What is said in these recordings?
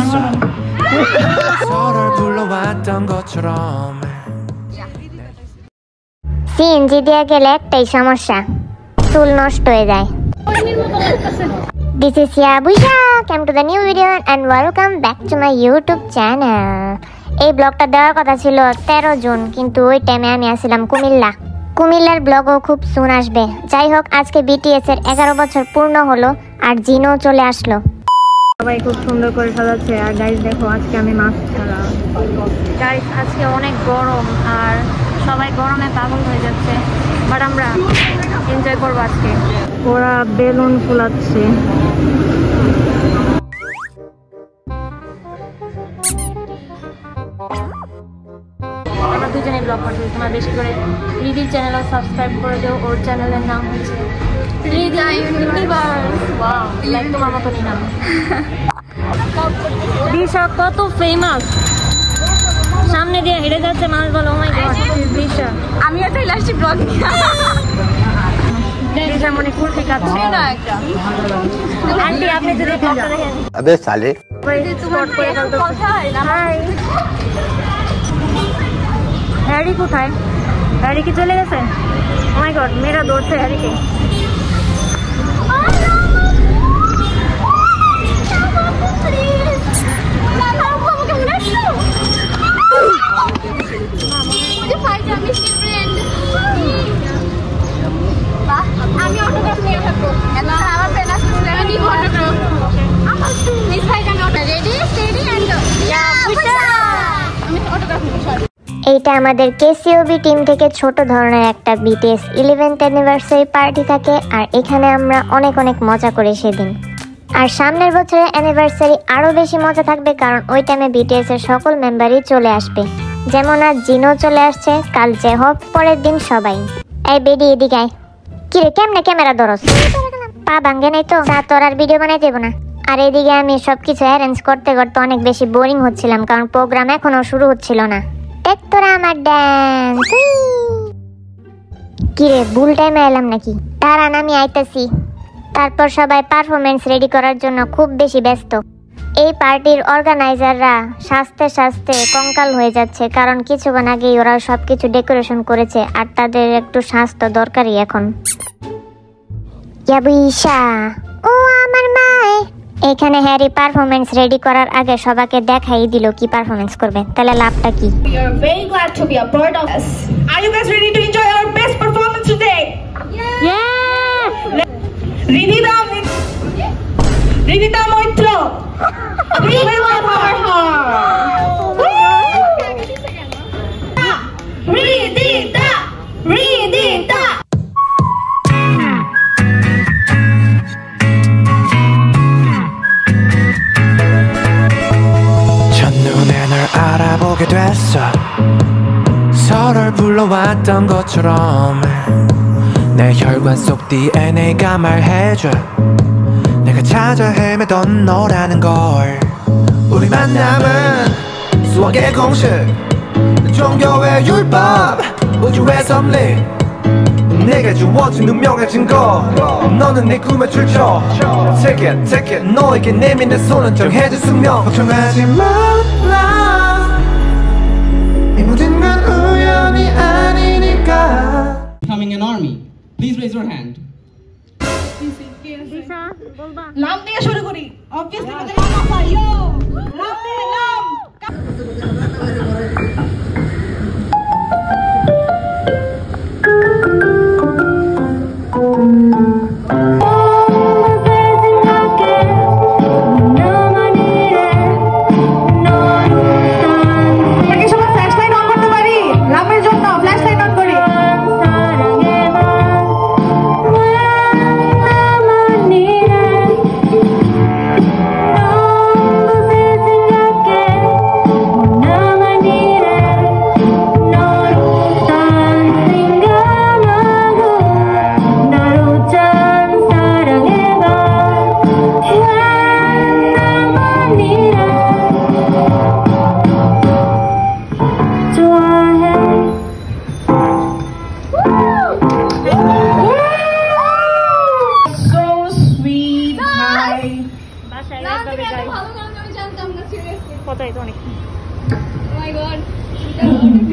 됐어. 서로를 불러왔던 것처럼. CNG দিয়ে গেলে একটাই সমস্যা, চুল নষ্ট হয়ে যায়। This is Yabuisha. Come to the new video and welcome back to my YouTube channel. এই ব্লগটা দেওয়ার কথা ছিল 13 জুন, কিন্তু ওই টাইমে আমি আসছিলাম কুমিল্লার ব্লগও খুব সুন আসবে। যাই হোক, আজকে বিটিএস এর 11 বছর পূর্ণ হলো আর জিনও চলে আসলো। সবাই খুব সুন্দর করে সাজাচ্ছে। আর গাইস দেখো, আজকে আমি মাস্ক ছাড়া। গাইস আজকে অনেক গরম আর সবাই গরমে পাগল হয়ে যাচ্ছে, বাট আমরা এনজয় করবো আজকে। ওরা বেলুন ফুলাচ্ছে। আমরা দুজনেই ব্লগ করছি, তোমরা বেশি করে রিদির চ্যানেলও সাবস্ক্রাইব করে দিও। ওর চ্যানেলের নাম হচ্ছে রিদি ইউনিভার্স। ওয়াও, লাইক তোমার মতনই নাম। দিশা কত ফেমাস, সামনে দিয়ে হেঁটে যাচ্ছে, মানুষ বলে ও মাই গড দিশা। আমিও তো লাস্ট ব্লগ নিয়ে দিশা মনে কুলফি খাচ্ছে না একটা। আন্টি আপনি যদি ব্লগটা দেখেন, আবে সালে স্পট করে ফেলতে। হাই, হ্যারি কোথায়? হ্যারি কি চলে গেছে? ও মাই গড, মেয়েরা দৌড়ছে হ্যারিকে। আমি অটোগ্রাফ নিয়ে থাকবো। আমার পেন আসছে, আমি অটোগ্রাফ। মিস ভাই আমি অটো রেডি স্টেডি এন্ড আমি অটোগ্রাফ নিব। এইটা আমাদের কেসিওবি টিম থেকে ছোট ধরনের একটা বিটিএস 11th অ্যানিভার্সারি পার্টি থাকে, আর এখানে আমরা অনেক মজা করি সেদিন। আর সামনের বছরে অ্যানিভার্সারি আরো বেশি মজা থাকবে, কারণ ওই টাইমে বিটিএস এর সকল মেম্বারই চলে আসবে। যেমন আজ জিনো চলে আসছে, কাল জেহব, পরের দিন সবাই। এই বেডি এদিকে আয়। কিরে কেমনে ক্যামেরা ধরস? পা ভাঙ্গে নাই তো? তা তোর আর ভিডিও বানাই দেবো না। আর এদিকে আমি সবকিছু অ্যারেঞ্জ করতে অনেক বেশি বোরিং হচ্ছিলাম, কারণ প্রোগ্রাম এখনো শুরু হচ্ছিল না। দেখ তোরা আমার ড্যান্স। কিরে ভুল টাইমে এলাম নাকি? দাঁড়ান আমি আইতাছি। তারপর সবাই পারফরমেন্স রেডি করার জন্য খুব বেশি ব্যস্ত। এই পার্টির অর্গানাইজাররা সাজতে কঙ্কাল হয়ে যাচ্ছে, কারণ কিছুক্ষণ আগেই ওরা সবকিছু ডেকোরেশন করেছে, আর তাদের একটু স্বাস্থ্য দরকারই এখন। ইয়াবুইশা, ও আমার মাই। এখানে হ্যারি পারফরমেন্স রেডি করার আগে সবাইকে দেখাই দিল কি পারফরমেন্স করবে, তাহলে লাভটা কি? We are very glad to be a part of this. Are you guys ready to enjoy our best performance today? Yes! Ridita Moitro. A big one for her. Ridita. 첫눈에 널 알아보게 됐어. 서로를 불러왔던 것처럼 내 혈관 속 DNA가 말해줘. 내가 찾아 헤매던 너라는 걸. 우리 만남은 수학의 공식, 종교의 율법, 우주의 섭리. 내게 주어진 운명의 증거. 너는 내 꿈의 출처. Take it 너에게 내민 내 손은 정해진 숙명. 걱정하지 마라, 이 모든 건 우연이 아니니까. Becoming an army. Please raise your hand. নাম দিয়ে শুরু করি। Obviously আমাদের নাম ইয়ো। নাম দিয়ে নাম।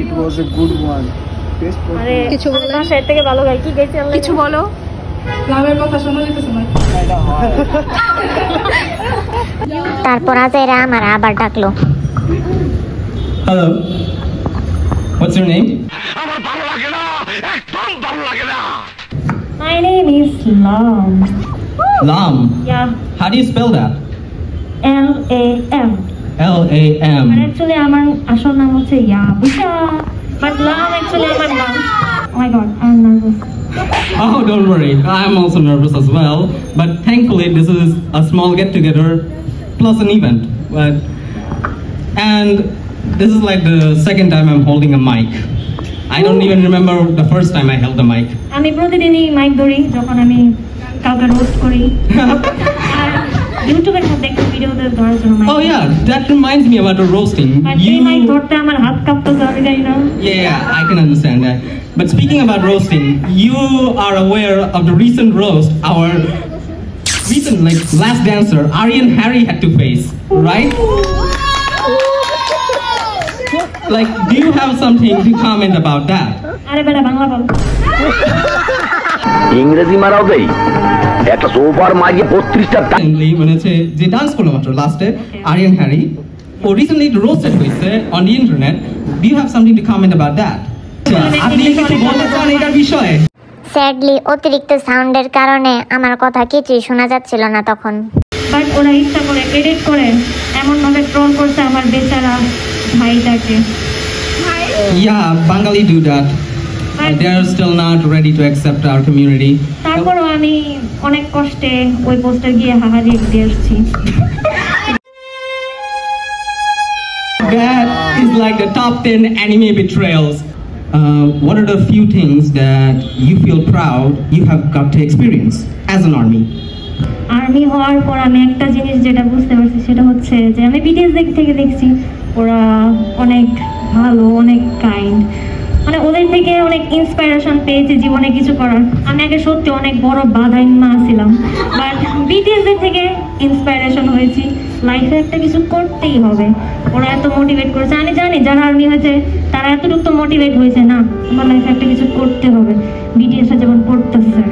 It was a good one. Best one. আরে কিছু বলো। বাসায় থেকে ভালো গাই কি গাইছে আল্লাহ কিছু বলো লাভের কথা শোনা যেতেছে না তারপর আজাইরা আমার আবার ডাকলো। Hello. What's your name? My name is Lam. Lam. Yeah, How do you spell that? Lam. L-A-M. আর অ্যাকচুয়ালি আমার আসল নাম হচ্ছে ইয়াবুশা, বাট লাম অ্যাকচুয়ালি আমার নাম। Oh my god, I'm nervous. Oh, don't worry. I'm also nervous as well. But thankfully, this is a small get-together plus an event. And this is like the second time I'm holding a mic. I don't even remember the first time I held a mic. আমি প্রতিদিনই mic ধরি যখন আমি কাউকে roast করি। আর ইউটিউবের মধ্যে একটু ভিডিওতে ধরার জন্য mic. Oh yeah, that reminds me about the roasting. But এই মাইক ধরতে আমার হাত কাঁপতেছে, আমি জানি না। Yeah, I can understand that. But speaking about roasting, you are aware of the recent roast our recent last dancer Aryan Harry had to face, right? Like, do you have something to comment about that? আরে বেটা বাংলা বল। ইংরেজি মারাও দেই একটা সোফার মাঝে 32টা Recently, when it's a dance করলো মাত্র লাস্টে Aryan Harry, ও recently roasted হয়েছে on the internet. Do you have something to comment about that? আপনি কিছু বলতে চান এটার বিষয়ে? স্যাডলি অতিরিক্ত সাউন্ডের কারণে আমার কথা কিছুই শোনা যাচ্ছিল না তখন। বাট ওরা ইচ্ছা করে এডিট করে এমন ভাবে ট্রোল করছে আমার বেচারা ভাইটাকে। Yeah, Bengali do that. They are still not ready to accept our community. তারপরও আমি অনেক কষ্টে ওই পোস্টার গিয়ে হাহারি দিয়ে আসছি। That is like the top 10 anime betrayals. What are the few things that you feel proud you have got to experience as an army? Army হওয়ার পর আমি একটা জিনিস যেটা বুঝতে পারছি সেটা হচ্ছে যে আমি বিটিএস থেকে দেখছি ওরা অনেক ভালো, অনেক কাইন্ড, মানে ওদের থেকে অনেক ইন্সপাইরেশন পেয়েছি জীবনে কিছু করার। আমি আগে সত্যি অনেক বড় বাধাইম্মা ছিলাম, বাট বিটিএস থেকে ইন্সপাইরেশন হয়েছি লাইফে একটা কিছু করতেই হবে। ওরা এত মোটিভেট করেছে, আমি জানি যারা আর্মি হয়েছে তারা এতটুকু তো মোটিভেট হয়েছে না, আমার লাইফে একটা কিছু করতে হবে, বিটিএস যেমন করতেছে।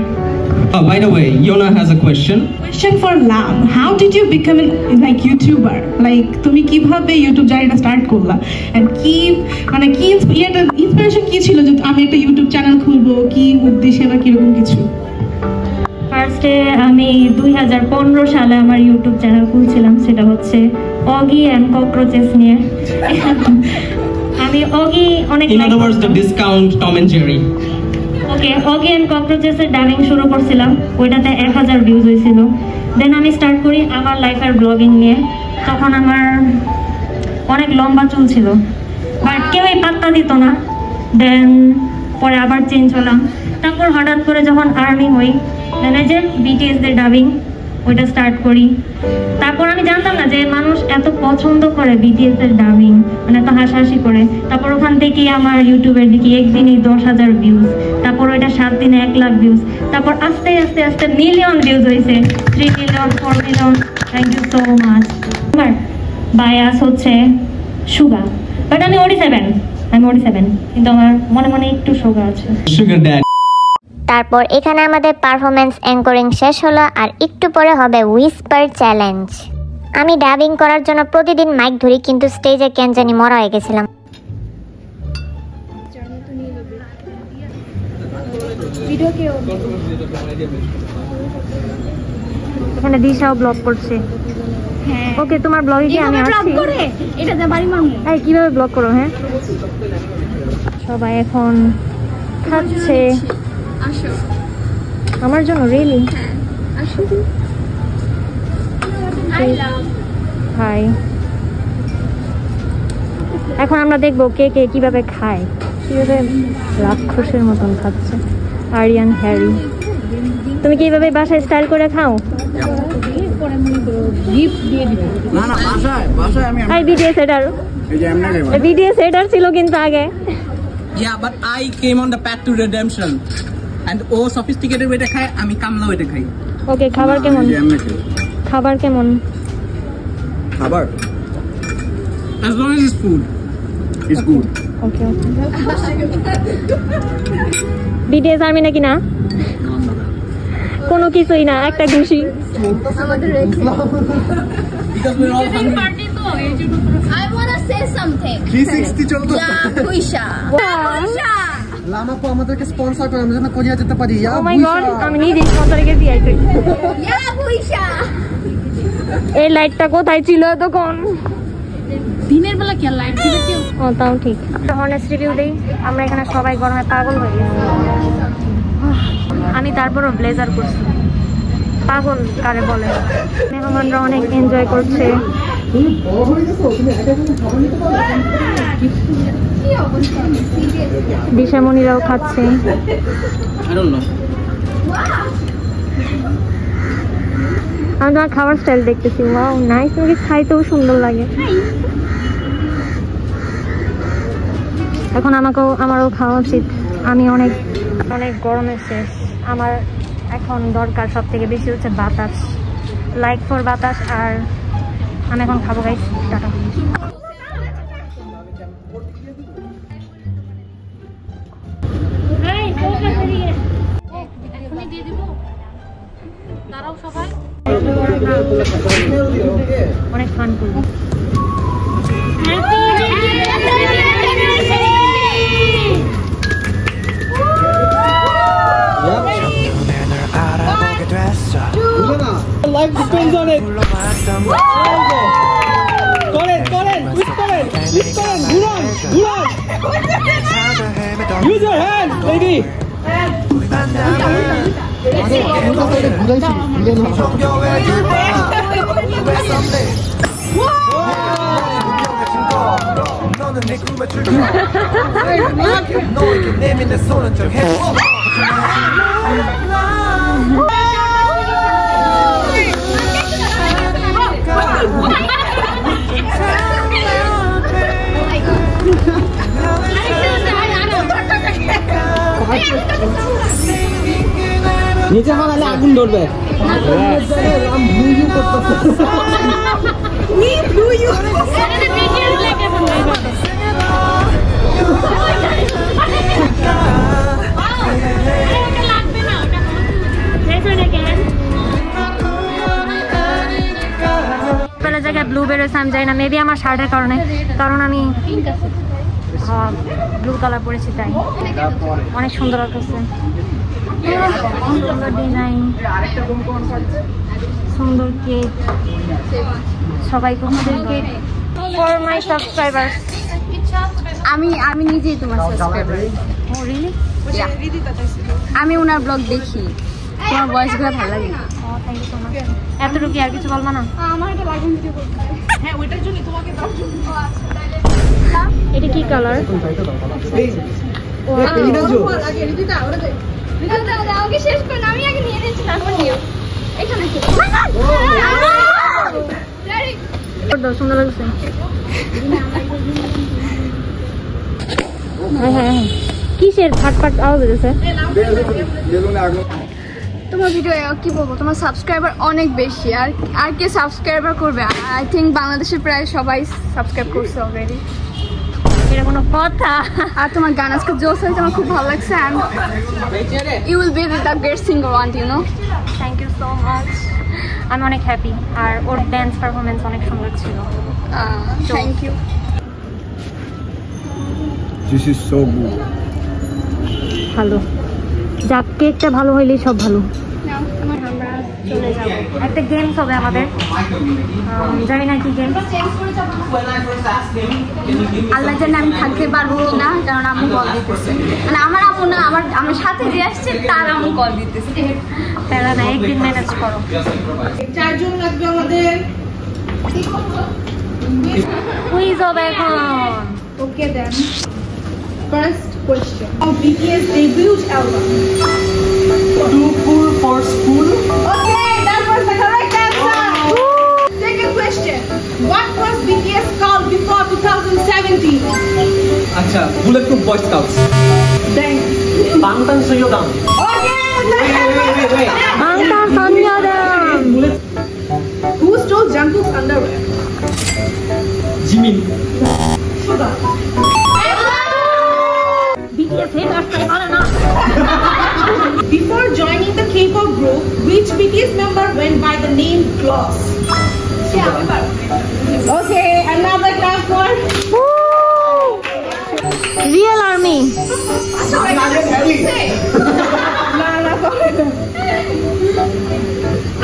Oh, by the way, Yona has a question. Question for Lam. How did you become like YouTuber? Like তুমি কিভাবে ইউটিউব জার্নিটা স্টার্ট করলা? And কি মানে কি ইন্সপিরেশন কি ছিল যে আমি একটা ইউটিউব চ্যানেল খুলবো, কি উদ্দেশ্যে বা কিরকম কিছু? ফার্স্টে আমি 2015 সালে আমার ইউটিউব চ্যানেল খুলছিলাম, সেটা হচ্ছে অগি অ্যান্ড ককরোচেস নিয়ে। আমি অগি অনেক In other words, the discount Tom and Jerry. Okay, Oggy and ককরোচেসের ডাবিং শুরু করছিলাম, ওইটাতে 1000 ভিউজ হয়েছিল। দেন আমি স্টার্ট করি আমার লাইফের ব্লগিং নিয়ে। তখন আমার অনেক লম্বা চুল ছিল, বাট কেউই পাত্তা দিত না। দেন পরে আবার চেঞ্জ হলাম। তারপর হঠাৎ করে যখন আর্মি হই, দেন যে বিটিএসদের ডাবিং ওইটা স্টার্ট করি। তারপর আমি জানতাম না যে মানুষ এত পছন্দ করে বিটিএসের ডাবিং, মানে এত হাসাহাসি করে। তারপর ওখান থেকে আমার ইউটিউবের দিকে একদিনই 10,000 ভিউজ, তারপর ওইটা 7 দিনে 1 লাখ ভিউজ, তারপর আস্তে আস্তে আস্তে মিলিয়ন ভিউজ হয়েছে, 3 million, 4 million. Thank you so much. আমার বায়াস হচ্ছে সুগার, বাট আমি 47, কিন্তু আমার মনে মনে একটু সুগার আছে। Sugar Dad. তারপর এখানে আমাদের পারফরমেন্স অ্যাঙ্করিং শেষ হলো, আর একটু পরে হবে হুইসপার চ্যালেঞ্জ। আমি ডাবিং করার জন্য প্রতিদিন মাইক ধরি, কিন্তু স্টেজে কেন জানি মরা হয়ে গেছিলাম। এখানে দিশাও ব্লগ করছে। হ্যাঁ ওকে, তোমার ব্লগে কি আমি আসছি? এটা যে বাড়ি মামু এই কিভাবে ব্লগ করো? হ্যাঁ, সবাই এখন খাচ্ছে আসো আমার জন্য। রিয়েলি? আসো আই লাভ হাই। এখন আমরা দেখবো কে কে কিভাবে খায়, কিভাবে রাক্ষসের মতন খাচ্ছে। আরিয়ান হ্যারি, তুমি কিভাবে বাসায় স্টাইল করে খাও? না না বাসায় আমি এই বিটিএস এটার এই যে এমনি খাইবা বিটিএস এটার ছিল কিন্তু আগে। Yeah, but I came on the path to redemption. And O sophisticated way খায়, আমি কামলা ওইটা খাই। ওকে, খাবার কেমন? এই যে এমনি খাই খাবার কেমন? খাবার As long as it's food. is good okay BTS army নাকি না কোনো কিছুই না একটা খুশি আমাদের Because we're all hungry. I wanna say something. 360 চলতেছে Puisha. লামাপু আমাদেরকে স্পন্সর করে আমরা যেন কোরিয়া যেতে পারি ও মাই গড আমি নিজে স্পন্সর করে দিই আইতে Puisha. এই লাইটটা কোথায় ছিল তখন দিনের বেলা কি লাইট দিবে কেউ? ও তাও ঠিক হনেস্ট রিভিউ দেই আমরা এখানে সবাই গরমে পাগল হয়ে গেছি আমি তারপরও ব্লেজার করছি পাগল কারে বলে মেহমানরা অনেক এনজয় করছে দিশামণিরাও খাচ্ছে আমি তোমার খাবার স্টাইল দেখতেছি ওয়াও নাইস মুরগি খাইতেও সুন্দর লাগে এখন আমারও খাওয়া উচিত আমি অনেক অনেক গরমে শেষ আমার এখন দরকার সব থেকে বেশি হচ্ছে বাতাস লাইক ফর বাতাস আর আমি এখন খাবো গাইস টাটা অনেক ফান করবো Life depends on it. Colin, Buran. Use your hand, lady. নিচে ফালালে আগুন ধরবে জায়গায় ব্লু বেরোছে আমি যাই না মেবি আমার শার্টের কারণে কারণ আমি ব্লু কালার পরেছি তাই অনেক সুন্দর লাগছে সুন্দর ডিজাইন সুন্দর কেক সবাই খুব সুন্দর কেক ফর মাই সাবস্ক্রাইবার আমি নিজেই তোমার সাবস্ক্রাইবার ও রিয়েলি আমি ওনার ব্লগ দেখি তোমার ভয়েসগুলো ভালো লাগে ও থ্যাংক ইউ সো মাচ এতটুকু আর কিছু বলবো না আমার এটা লাগুন ভিডিও করতে হ্যাঁ ওইটার জন্য তোমাকে দাও এটা কি কালার ওকে শেষ করুন আমি আগে নিয়ে নিয়েছি তারপর নিও এখানে সুন্দর লাগছে হ্যাঁ কিসের ফাটফাট আওয়াজ হয়েছে তোমার ভিডিও কি বলবো তোমার সাবস্ক্রাইবার অনেক বেশি আর কে সাবস্ক্রাইবার করবে আই থিঙ্ক বাংলাদেশে প্রায় সবাই সাবস্ক্রাইব করছে অলরেডি এটা কোনো কথা আর তোমার গান আজকে জোস হয়েছে আমার খুব ভালো লাগছে and you will be the great singer one you know thank you so much আমি অনেক হ্যাপি আর ওর ড্যান্স পারফরমেন্স অনেক সুন্দর ছিল thank you This is so good. ভালো যাক কেকটা ভালো হইলেই সব ভালো আমরা চলে যাব একটা গেমস হবে আমাদের জানি না কি গেম আল্লাহ জানে আমি থাকতে পারবো না কারণ আম্মু কল দিতেছে মানে আমার আম্মু না আমার সাথে যে আসছে তার আম্মু কল দিতেছে তাহলে না একদিন ম্যানেজ করো চারজন লাগবে আমাদের কুইজ হবে এখন ওকে দেন First question. BTS debut album. Too cool for school. Okay, that was the correct answer. Second question. What was BTS called before 2017? Acha, Bulletproof Boy Scouts. Thank you. Bangtan Soyodam. Okay, Wait. Bangtan Soyodam. Who stole Jungkook's underwear? Jimin. Sugar. Before joining the K-pop group, which BTS member went by the name Gloss? Okay, another clap for Real Army.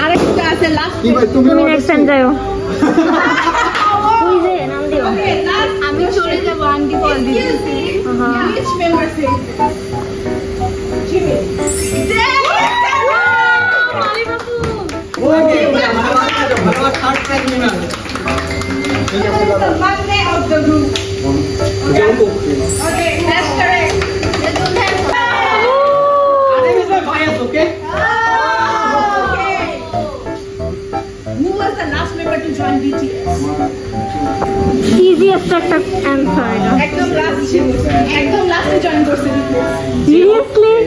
আরেকটা আছে last তুমি next time যাও। ওই যে নাম দিও। আমি চলে যাব আন্টি কল দিতেছি Which member says Jimmy? Monday of the group. Okay, that's correct. Okay? Okay. Who was the last member to join BTS? Easiest একটা answer এটা। একদম last ছিল। একদম last এ join করছে BTS. Seriously?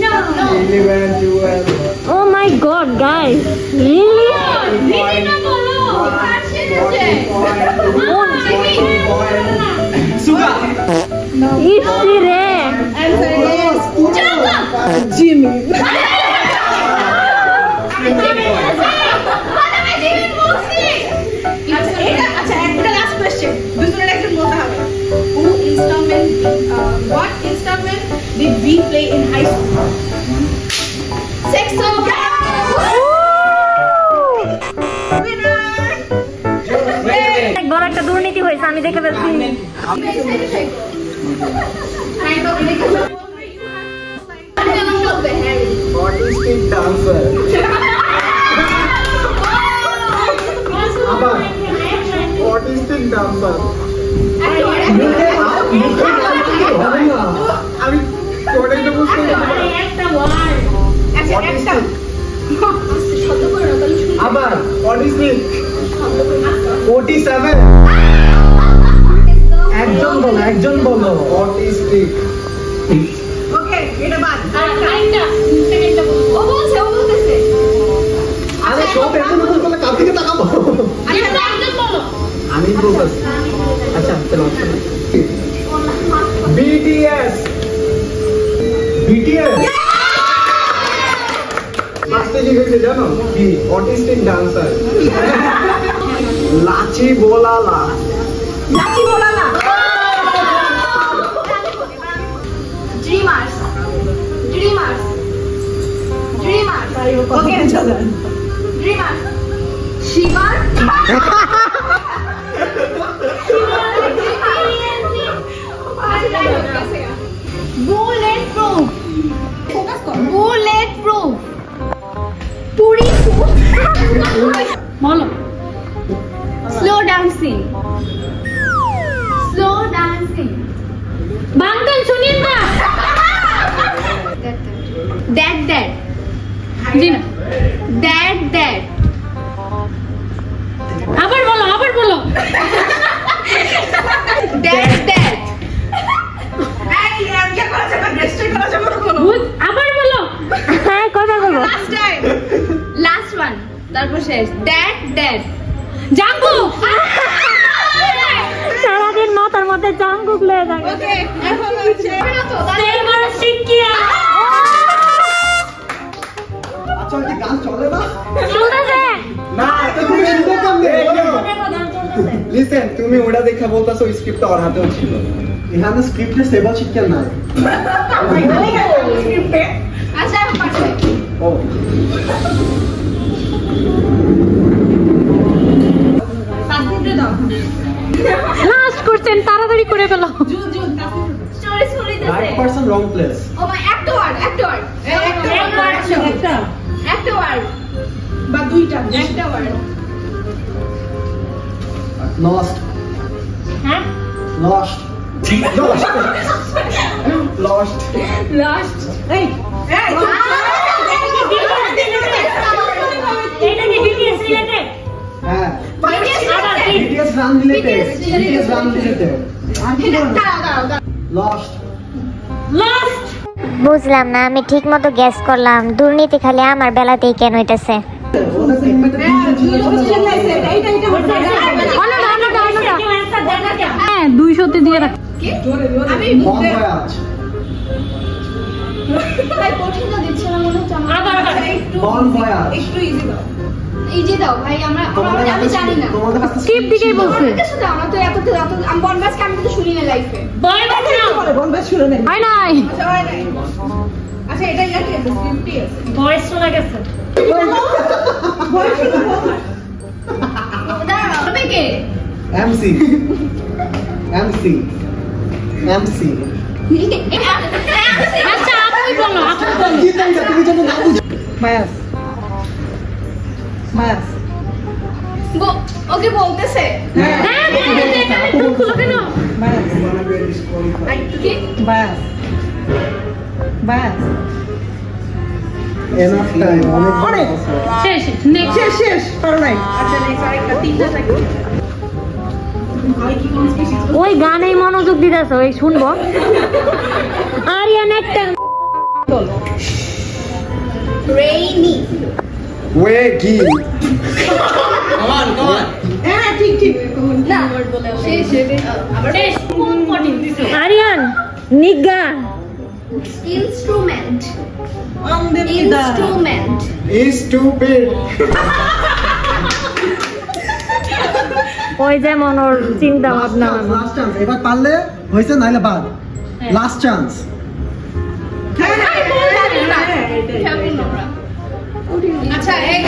No. Oh my god, guys. Really? Really না বলো। কাছে গেছে। Suga. Easy রে। Answer is Jimmy. আচ্ছা একটা লাস্ট কোশ্চেন দুজনের একজন বলতে হবে what instrument did we play in high school? Saxophone. বড় একটা দুর্নীতি হয়েছে আমি দেখে ফেলছি। Autistic dancer. আবার autistic dancer. আমি তোরে তো বুঝতে একটা ওয়ার্ড আচ্ছা একটা শব্দ করে না তাহলে শুনি আবার autistic 47 একজন বলো autistic ওকে এটা বাদ আর আরেকটা সেকেন্ডটা ও বলতেছে আরে সব এখন বলে কার দিকে তাকাবো আচ্ছা একজন বলো আমি বলতেছি আচ্ছা চলো BTS লাস্টে লিখেছে জানো কি অটিস্টিক ডান্সার লাচি বোলালা ড্রিমার্স ওকে ড্রিমার্স শিবার বুলেট প্রুফ ফোকাস কর বুলেট প্রুফ পুরি বলো স্লো ডান্সিং বাংলা শুনিন না দ্যাট জি না দ্যাট আবার বলো দ্যাট আবার বলো হ্যাঁ কথা বলবো। লাস্ট ওয়ান তারপর শেষ দ্যাট জাঙ্গু সারাদিন মাথার মধ্যে জাঙ্গুক লেগে থাকে। ওকে এখন হচ্ছে সেলভার সিকিয়া আচ্ছা কি গান চলে না শুনতেছে না তো তুমি শুনতে কম দে লিসেন তুমি ওটা দেখে বলতাছো স্ক্রিপ্টটা ওর হাতেও ছিল এখানে স্ক্রিপ্টে সেবা শিক্ষা না আচ্ছা পারছে ও সাবজেক্টে দাও লাস্ট করছেন তাড়াতাড়ি করে ফেলো। জুন স্টোরি শুনিতেছে রাইট পারসন রং প্লেস ও মাই একটা ওয়ার্ড বা দুইটা একটা ওয়ার্ড লস্ট হ্যাঁ লস্ট এই এটা কি BTS রিলেটেড? হ্যাঁ BTS রান রিলেটেড লস্ট বুঝলাম না, আমি ঠিক মতো গ্যাস করলাম, দুর্নীতি খালি আমার বেলাতেই কেন হইতেছে। হ্যাঁ 200 দিয়ে রাখ। ভাই কঠিন তো দিচ্ছে না মনে হচ্ছে আবার বন ভয়াজ একটু ইজি দাও। ইজি দাও ভাই আমরা আমি জানি না স্ক্রিপ্ট দিকেই বলছে আমরা তো এত আমি বনবাসকে আমি তো শুনি না লাইফে বনবাস না বনবাস শুনে নেই। হয় নাই আচ্ছা হয় নাই। আচ্ছা এটা ইয়াতে আছে স্ক্রিপ্টই আছে। ভয়েস শোনা গেছে বয়স শুনে দাঁড়াও তবে কে এমসি এমসি এমসি আচ্ছা আপনি বলো কি তাই তুমি যেন না বুঝো মায়াস মায়াস ওকে বলতেছে হ্যাঁ তুমি খুলো কেন মায়াস কি মায়াস মায়াস এনাফ টাইম অনেক শেষ নেক্সট শেষ শেষ পারো নাই। আচ্ছা নেক্সট আরেকটা তিনটা থাকে। ভাই কি কোন স্পিসিস ওই গানেই মনোযোগ দিতেছে ওই শুনবো আরিয়ান একটা রেইনি ওয়ে কি Come on. হ্যাঁ ঠিক ঠিক না শেষ আবার শেষ কোন কঠিন আরিয়ান নিগা instrument on them the instrument stupid ওই যেমন ওর চিন্তা ভাবনা লাস্ট চান্স এবার পারলে হইছে নাইলে বাদ লাস্ট চান্স আচ্ছা এই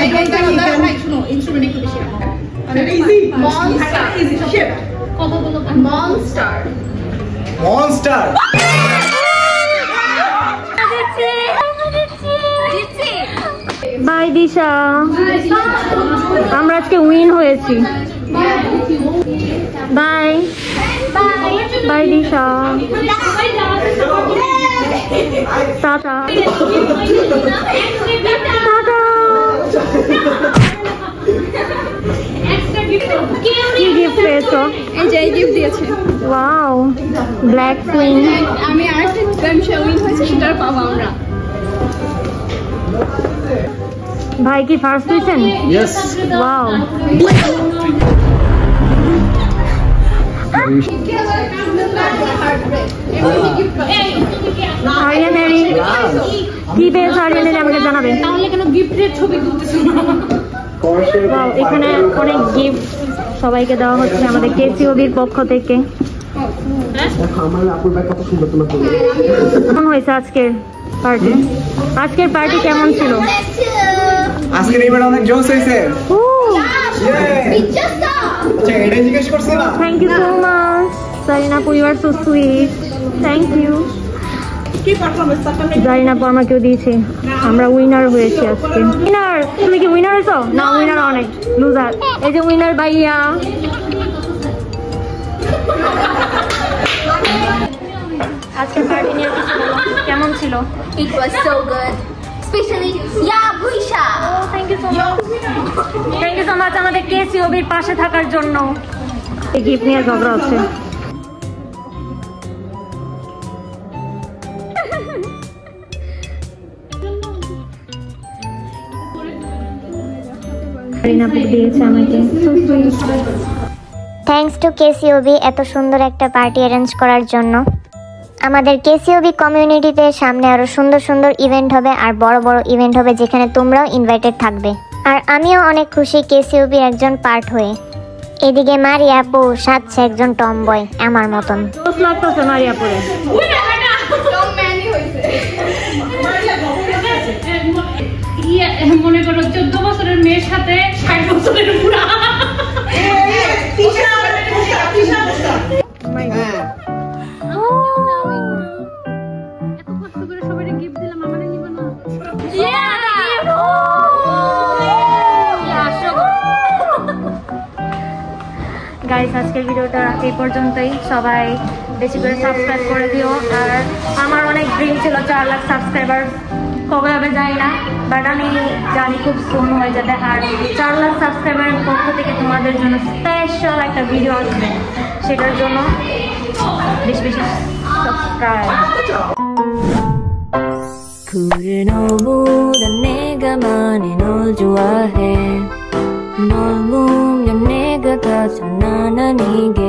ভাই শুনো ইনস্ট্রুমেন্ট একটু বেশি রাখো। আচ্ছা ইজি Monster. ইজি শিট মনস্টার মনস্টার বাই দিশা আমরা আজকে উইন হয়েছি bye bye Disha tata tata কি গিফট পেয়েছো এই যে গিফট দিয়েছে ওয়াও ব্ল্যাক কুইন আমি আরেকটা টাইম উইন হয়েছে সেটার পাবো আমরা ভাই কি ফার্স্ট হয়েছেন ইয়েস ওয়াও আরিয়ানারি কি পেয়েছো আরিয়ানারি আমাকে জানাবে তাহলে কেন গিফটের ছবি তুলতেছো ওয়াও এখানে অনেক গিফট সবাইকে দেওয়া হচ্ছে আমাদের কেসিওবির পক্ষ থেকে আমার আপুর ব্যাগ কত সুন্দর তোমার কেমন হয়েছে আজকের পার্টি কেমন ছিল আজকের ইভেন্ট অনেক জোশ হয়েছে আচ্ছা এটা জিজ্ঞেস করছে না thank you so much Sarina আপু you are so sweet thank you কি পারফরম্যান্স তাহলে জারিনা আপু আমাকেও দিয়েছে আমরা উইনার হয়েছি আজকে উইনার তুমি কি উইনার হয়েছো না উইনার অনেক লুজার এই যে উইনার ভাইয়া আজকে পার্টি নিয়ে কেমন ছিল It was so good. Especially Buisha. Thank you so much আমাদের কেসিওবির পাশে থাকার জন্য এই গিফট নিয়ে ঝগড়া হচ্ছে থ্যাঙ্কস টু কেসিওবি এত সুন্দর একটা পার্টি অ্যারেঞ্জ করার জন্য। আমাদের কেসিওবি কমিউনিটিতে সামনে আরো সুন্দর সুন্দর ইভেন্ট হবে আর বড় বড় ইভেন্ট হবে যেখানে তোমরাও ইনভাইটেড থাকবে। আর আমিও অনেক খুশি কেসিওবির একজন পার্ট হয়ে। এদিকে মারিয়া আপু সাজছে একজন টমবয় আমার মতন। মারিয়া পরে মনে করো 14 বছরের মেয়ের সাথে 60 বছরের বুড়া গাইস আজকের ভিডিওটা এই পর্যন্তই। সবাই বেশি করে সাবস্ক্রাইব করে দিও। আর আমার অনেক ড্রিম ছিল 4 লাখ সাবস্ক্রাইবার, কবে হবে জানি না, বাট আমি জানি খুব সুন হয়ে যাবে। আর 4 লাখ সাবস্ক্রাইবারের পক্ষ থেকে তোমাদের জন্য স্পেশাল একটা ভিডিও আসবে, সেটার জন্য বেশি বেশি সাবস্ক্রাইব। 그래 너보다 내가 많이 널 좋아해 널 보면 내가 다 장난 아니게